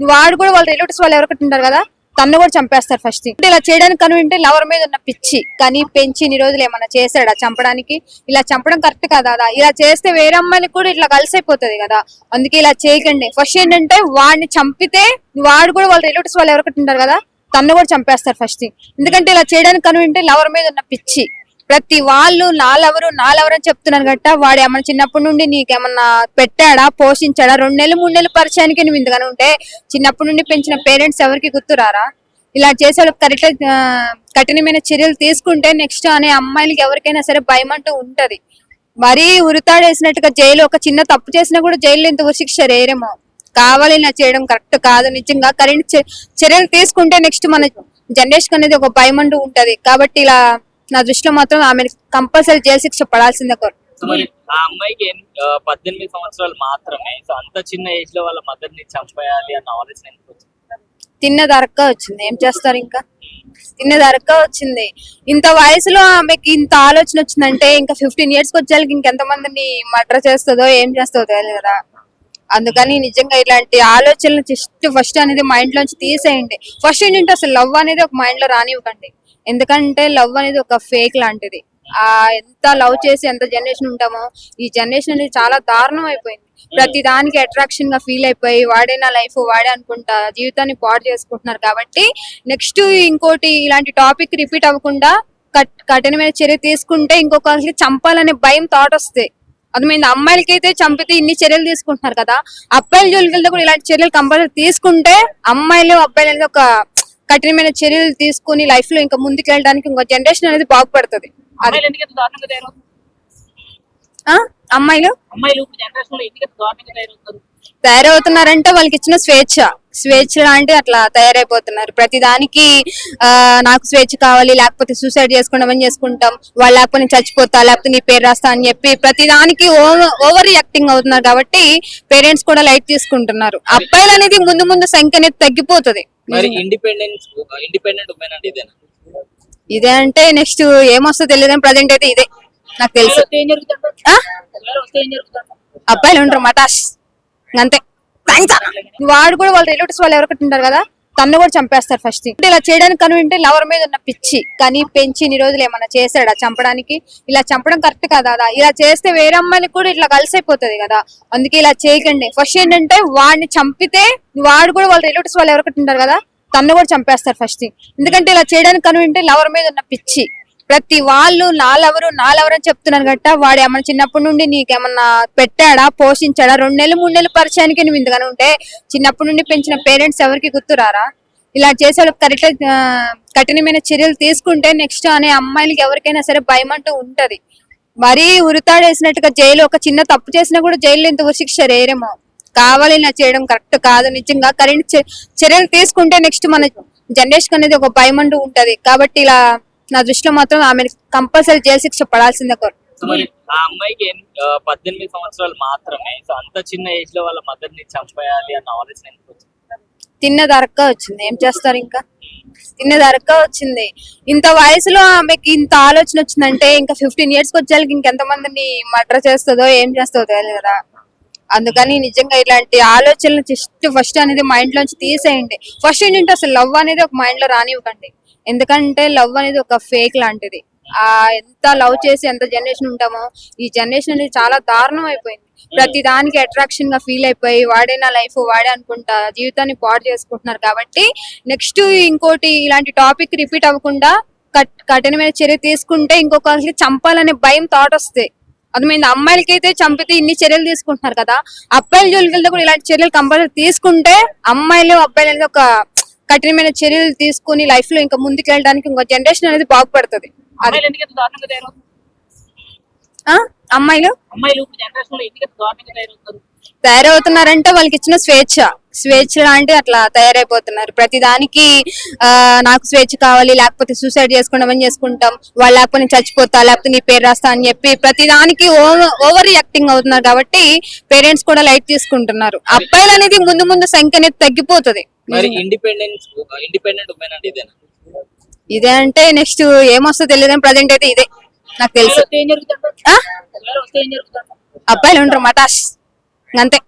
వాడు కూడా వాళ్ళ రిలేటివ్స్ వాళ్ళు ఎవరికైతే ఉంటారు కదా, తన్ను కూడా చంపేస్తారు ఫస్ట్. ఇలా చేయడానికి కనుంటే లవర్ మీద ఉన్న పిచ్చి కానీ పెంచి ఇన్ని రోజులు ఏమన్నా చేశాడా చంపడానికి? ఇలా చంపడం కరెక్ట్ కదా. ఇలా చేస్తే వేరే అమ్మాయిని కూడా ఇట్లా కలిసైపోతుంది కదా, అందుకే ఇలా చేయకండి. ఫస్ట్ ఏంటంటే వాడిని చంపితే వాడు కూడా వాళ్ళ రిలేటివ్స్ వాళ్ళు ఎవరికైతే ఉంటారు కదా, తన్ను కూడా చంపేస్తారు ఫస్ట్. ఎందుకంటే ఇలా చేయడానికి కనుంటే లవర్ మీద ఉన్న పిచ్చి. ప్రతి వాళ్ళు నాలెవరు అని చెప్తున్నారు గట్ట. వాడు ఏమన్నా చిన్నప్పటి నుండి నీకేమన్నా పెట్టాడా, పోషించాడా? 2 నెలలు 3 నెలలు పరిచయానికి నువ్వు ఇంతగానే ఉంటే చిన్నప్పటి నుండి పెంచిన పేరెంట్స్ ఎవరికి గుర్తురారా? ఇలా చేసే వాళ్ళకి కరెక్ట్ కఠినమైన చర్యలు తీసుకుంటే నెక్స్ట్ అనే అమ్మాయిలకి ఎవరికైనా సరే భయం అంటూ ఉంటది. మరీ ఉరితాడేసినట్టుగా జైలు ఒక చిన్న తప్పు చేసినా కూడా జైల్లో ఇంత ఉరిశిక్ష రేరేమో. కావాలి ఇలా చేయడం కరెక్ట్ కాదు. నిజంగా కరెంట్ చర్యలు తీసుకుంటే నెక్స్ట్ మన జనరేషన్ అనేది ఒక భయం అంటూ ఉంటది. కాబట్టి ఇలా నా దృష్టిలో మాత్రం ఆమె కంపల్సరీ జైలు శిక్ష పడాల్సిందే. ఆ అమ్మాయికి 18 సంవత్సరాలు మాత్రమే. సో అంత చిన్న ఏజ్ లో వాళ్ళ మదర్ ని చంపేయాలి అన్న ఆలోచన ఎందుకు వచ్చింది? తిన్నదరక్క వచ్చింది, ఏం చేస్తారు ఇంకా. తిన్నదరక్క వచ్చింది. ఇంత వయసులో ఆమెకి ఇంత ఆలోచన వచ్చిందంటే ఇంకా 15 years వచ్చేళ్ళకి ఇంకెంత మందిని మర్డర్ చేస్తుందో ఏం చేస్తుందో తెలియదు కదా. అందుకని నిజంగా ఇలాంటి ఆలోచనలు ఫస్ట్ అనేది మైండ్ లోంచి తీసేయండి. ఫస్ట్ ఏంటంటే అసలు లవ్ అనేది ఒక మైండ్ లో రానివ్వకండి. ఎందుకంటే లవ్ అనేది ఒక ఫేక్ లాంటిది. ఎంత లవ్ చేసి ఎంత జనరేషన్ ఉంటామో, ఈ జనరేషన్ అనేది చాలా దారుణం అయిపోయింది. ప్రతి దానికి అట్రాక్షన్ గా ఫీల్ అయిపోయి వాడే నా లైఫ్ వాడే అనుకుంటా జీవితాన్ని పాడు చేసుకుంటున్నారు. కాబట్టి నెక్స్ట్ ఇంకోటి ఇలాంటి టాపిక్ రిపీట్ అవ్వకుండా కఠినమైన చర్య తీసుకుంటే ఇంకొకరికి చంపాలనే భయం థాట్ వస్తాయి. అర్థమైంది. అమ్మాయిలకి అయితే చంపితే ఇన్ని చర్యలు తీసుకుంటున్నారు కదా, అబ్బాయిల జోలికి వెళ్తే కూడా ఇలాంటి చర్యలు కంపల్సరీ తీసుకుంటే అమ్మాయిలు అబ్బాయిలు అనేది ఒక కఠినమైన చర్యలు తీసుకుని లైఫ్ లో ఇంకా ముందుకు వెళ్ళడానికి ఇంకో జనరేషన్ అనేది బాగుపడుతుంది. అమ్మాయిలు తయారవుతున్నారంటే వాళ్ళకి ఇచ్చిన స్వేచ్ఛ లాంటి అట్లా తయారైపోతున్నారు. ప్రతి దానికి నాకు స్వేచ్ఛ కావాలి, లేకపోతే సూసైడ్ చేసుకుంటాం, వాళ్ళు లేకపోతే నేను చచ్చిపోతా, లేకపోతే నీ పేరు రాస్తా అని చెప్పి ప్రతి దానికి ఓవర్ రియాక్టింగ్ అవుతున్నారు. కాబట్టి పేరెంట్స్ కూడా లైట్ తీసుకుంటున్నారు. అబ్బాయిలు అనేది ముందు సంఖ్య అనేది తగ్గిపోతుంది. ఇదే అంటే నెక్స్ట్ ఏమొస్తుందో తెలియదు కానీ ప్రజెంట్ అయితే ఇదే నాకు తెలుసు. అబ్బాయిలు ఉంటారు మటాష్ అంతే. వాడు కూడా వాళ్ళ రిలేటివ్స్ వాళ్ళు ఎవరికైతే ఉంటారు కదా, తన్ను కూడా చంపేస్తారు ఫస్ట్. ఇలా చేయడానికి కనుంటే లవర్ మీద ఉన్న పిచ్చి కానీ పెంచి ఇన్ని రోజులు ఏమన్నా చేశాడా చంపడానికి? ఇలా చంపడం కరెక్ట్ కదా. ఇలా చేస్తే వేరే అమ్మాయిని కూడా ఇట్లా కలిసైపోతుంది కదా, అందుకే ఇలా చేయకండి. ఫస్ట్ ఏంటంటే వాడిని చంపితే వాడు కూడా వాళ్ళ రిలేటివ్స్ వాళ్ళు ఎవరికైతే ఉంటారు కదా, తన్ను కూడా చంపేస్తారు ఫస్ట్. ఎందుకంటే ఇలా చేయడానికి కనుంటే లవర్ మీద ఉన్న పిచ్చి. ప్రతి వాళ్ళు నాలెవరు అని చెప్తున్నారు గట్ట. వాడు ఏమన్నా చిన్నప్పటి నుండి నీకేమన్నా పెట్టాడా, పోషించాడా? 2 నెలలు 3 నెలలు పరిచయానికి నువ్వు ఇంతగానే ఉంటే చిన్నప్పటి నుండి పెంచిన పేరెంట్స్ ఎవరికి గుర్తురారా? ఇలా చేసే వాళ్ళకి కరెక్ట్ కఠినమైన చర్యలు తీసుకుంటే నెక్స్ట్ అనే అమ్మాయిలకి ఎవరికైనా సరే భయం అంటూ ఉంటది. మరీ ఉరితాడేసినట్టుగా జైలు ఒక చిన్న తప్పు చేసినా కూడా జైల్లో ఇంత ఉరిశిక్ష రేరేమో. కావాలి ఇలా చేయడం కరెక్ట్ కాదు. నిజంగా కరెంట్ చర్యలు తీసుకుంటే నెక్స్ట్ మన జనరేషన్ అనేది ఒక భయం అంటూ ఉంటది. కాబట్టి ఇలా నా దృష్టిలో మాత్రం ఆమె కంపల్సరీ జైలు శిక్ష పడాల్సిందే. ఆ అమ్మాయికి 18 సంవత్సరాలు మాత్రమే. సో అంత చిన్న ఏజ్ లో వాళ్ళ మదర్ ని చంపేయాలి అన్న ఆలోచన ఎందుకు వచ్చింది? తిన్నదరక్క వచ్చింది, ఏం చేస్తారు ఇంకా. తిన్నదరక్క వచ్చింది. ఇంత వయసులో ఆమెకి ఇంత ఆలోచన వచ్చిందంటే ఇంకా 15 years వచ్చేళ్ళకి ఇంకెంత మందిని మర్డర్ చేస్తుందో ఏం చేస్తుందో తెలియదు కదా. అందుకని నిజంగా ఇలాంటి ఆలోచనలు ఫస్ట్ అనేది మైండ్ లోంచి తీసేయండి. ఫస్ట్ ఏంటంటే అసలు లవ్ అనేది ఒక మైండ్ లో రానివ్వకండి. ఎందుకంటే లవ్ అనేది ఒక ఫేక్ లాంటిది. ఎంత లవ్ చేసి ఎంత జనరేషన్ ఉంటామో, ఈ జనరేషన్ అనేది చాలా దారుణం అయిపోయింది. ప్రతి దానికి అట్రాక్షన్ గా ఫీల్ అయిపోయి వాడే నా లైఫ్ వాడే అనుకుంటా జీవితాన్ని పాడు చేసుకుంటున్నారు. కాబట్టి నెక్స్ట్ ఇంకోటి ఇలాంటి టాపిక్ రిపీట్ అవ్వకుండా కఠినమైన చర్య తీసుకుంటే ఇంకొకరికి చంపాలనే భయం థాట్ వస్తాయి. అర్థమైంది. అమ్మాయిలకి అయితే చంపితే ఇన్ని చర్యలు తీసుకుంటున్నారు కదా, అబ్బాయిల జోలికి వెళ్తే కూడా ఇలాంటి చర్యలు కంపల్సరీ తీసుకుంటే అమ్మాయిలు అబ్బాయిలు అనేది ఒక కఠినమైన చర్యలు తీసుకుని లైఫ్ లో ఇంకా ముందుకు వెళ్ళడానికి ఇంకో జనరేషన్ అనేది బాగుపడుతుంది. అమ్మాయిలు తయారవుతున్నారంటే వాళ్ళకి ఇచ్చిన స్వేచ్ఛ లాంటి అట్లా తయారైపోతున్నారు. ప్రతి దానికి నాకు స్వేచ్ఛ కావాలి, లేకపోతే సూసైడ్ చేసుకుంటాం, వాళ్ళు లేకపోతే నేను చచ్చిపోతా, లేకపోతే నీ పేరు రాస్తా అని చెప్పి ప్రతి దానికి ఓవర్ రియాక్టింగ్ అవుతున్నారు. కాబట్టి పేరెంట్స్ కూడా లైట్ తీసుకుంటున్నారు. అబ్బాయిలు అనేది ముందు సంఖ్య అనేది తగ్గిపోతుంది. ఇదే అంటే నెక్స్ట్ ఏమొస్తుందో తెలియదు కానీ ప్రజెంట్ అయితే ఇదే నాకు తెలుసు. అబ్బాయిలు ఉంటారు మటాష్ అంతే.